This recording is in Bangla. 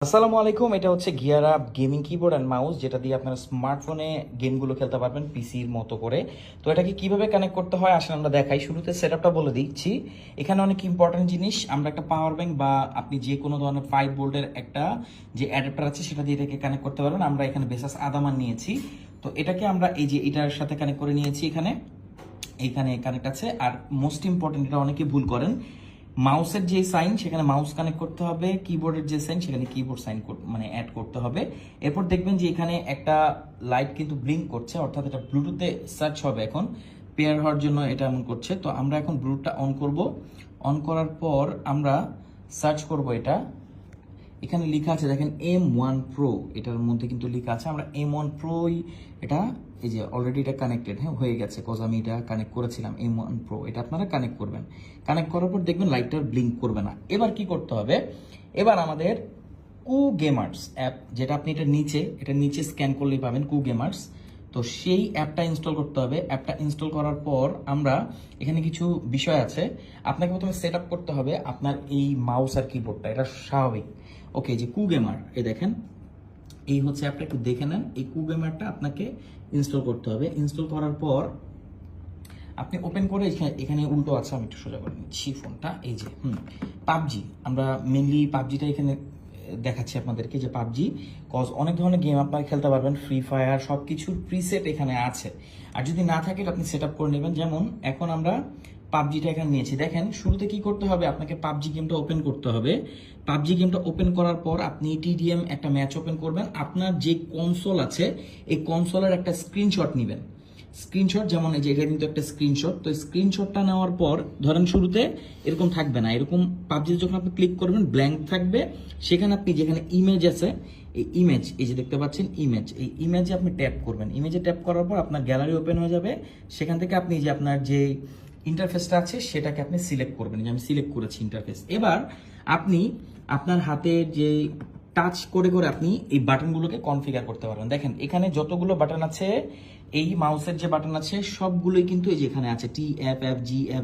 আসসালামু আলাইকুম। এটা হচ্ছে gear up gaming keyboard and mouse, যেটা দিয়ে আপনারা স্মার্টফোনে গেমগুলো খেলতে পারবেন পিসির মতো করে। তো এটাকে কিভাবে কানেক্ট করতে হয় আসলে আমরা দেখাই। শুরুতে সেটআপটা বলে দিচ্ছি। এখানে অনেক ইম্পর্টেন্ট জিনিস, আমরা একটা পাওয়ার ব্যাংক বা আপনি যে কোনো ধরনের 5 ভোল্টের একটা যে অ্যাডাপ্টার আছে সেটা দিয়ে এটাকে কানেক্ট করতে পারবেন। আমরা এখানে বেসাস আদামান নিয়েছি, তো এটাকে আমরা এই যে এটার সাথে কানেক্ট করে নিয়েছি। এখানে কানেক্ট আছে। আর মোস্ট ইম্পর্টেন্ট, এটা অনেকে ভুল করেন, মাউসের যে সাইন সেখানে মাউস কানেক্ট করতে হবে, কিবোর্ডের যে সাইন সেখানে কিবোর্ড সাইন মানে অ্যাড করতে হবে। এরপর দেখবেন যে এখানে একটা লাইট কিন্তু ব্লিঙ্ক করছে, অর্থাৎ এটা ব্লুটুথে সার্চ হবে। এখন পেয়ার হওয়ার জন্য এটা এমন করছে। তো আমরা এখন ব্লুটুথটা অন করব। অন করার পর আমরা সার্চ করব এটা। এখানে লেখা আছে দেখেন M1 Pro, এটার মধ্যে কিন্তু লেখা আছে। আমরা M1 Pro এটা এই যে অলরেডি এটা কানেক্টেড হয়ে গেছে, কজ আমি এটা কানেক্ট করেছিলাম। M1 Pro এটা আপনারা কানেক্ট করবেন। কানেক্ট করার পর দেখবেন লাইটটা ব্লিঙ্ক করবে না। এবার কি করতে হবে, এবার আমাদের কু গেমার্স অ্যাপ, যেটা আপনি এটা নিচে স্ক্যান করলেই পাবেন কু গেমার্স। তো সেই অ্যাপটা ইনস্টল করতে হবে। অ্যাপটা ইনস্টল করার পর আমরা এখানে কিছু বিষয় আছে, আপনাকে প্রথমে সেট আপ করতে হবে আপনার এই মাউস আর কিবোর্ডটা। এটা স্বাভাবিক। ওকে, যে কু গেমার, এই দেখেন এই হচ্ছে অ্যাপটা, একটু দেখে নেন। এই কু গেমারটা আপনাকে ইনস্টল করতে হবে। ইনস্টল করার পর আপনি ওপেন করে এখানে উল্টো আছে, আমি একটু সোজা করে নিচ্ছি ফোনটা। এই যে পাবজি, আমরা মেনলি পাবজিটা এখানে দেখাচ্ছি আপনাদেরকে, যে পাবজি, কজ অনেক ধরনের গেম আপনারা খেলতে পারবেন, ফ্রি ফায়ার সব কিছুর প্রিসেট এখানে আছে। আর যদি না থাকে আপনি সেট আপ করে নেবেন। যেমন এখন আমরা পাবজিটা এখানে নিয়েছি। দেখেন শুরুতে কি করতে হবে, আপনাকে পাবজি গেমটা ওপেন করতে হবে। পাবজি গেমটা ওপেন করার পর আপনি টিডিএম একটা ম্যাচ ওপেন করবেন। আপনার যে কনসোল আছে এই কনসোলের একটা স্ক্রিনশট নেবেন। স্ক্রিনশট, যেমন এই যে এটা কিন্তু একটা স্ক্রিনশট। তো স্ক্রিনশটটা নেওয়ার পর ধরেন শুরুতে এরকম থাকবে না, এরকম পাবজিতে যখন আপনি ক্লিক করবেন ব্ল্যাঙ্ক থাকবে। সেখানে আপনি যেখানে ইমেজ আছে, এই ইমেজ, এই যে দেখতে পাচ্ছেন ইমেজ, এই ইমেজে আপনি ট্যাপ করবেন। ইমেজে ট্যাপ করার পর আপনার গ্যালারি ওপেন হয়ে যাবে। সেখান থেকে আপনি যে আপনার যে ইন্টারফেসটা আছে সেটাকে আপনি সিলেক্ট করবেন। যে আমি সিলেক্ট করেছি ইন্টারফেস। এবার আপনি আপনার হাতে যে টাচ করে করে আপনি এই বাটনগুলোকে কনফিগার করতে পারবেন। দেখেন এখানে যতগুলো বাটন আছে, এই মাউসের যে বাটন আছে সবগুলোই কিন্তু এই যে এখানে আছে, T F F G F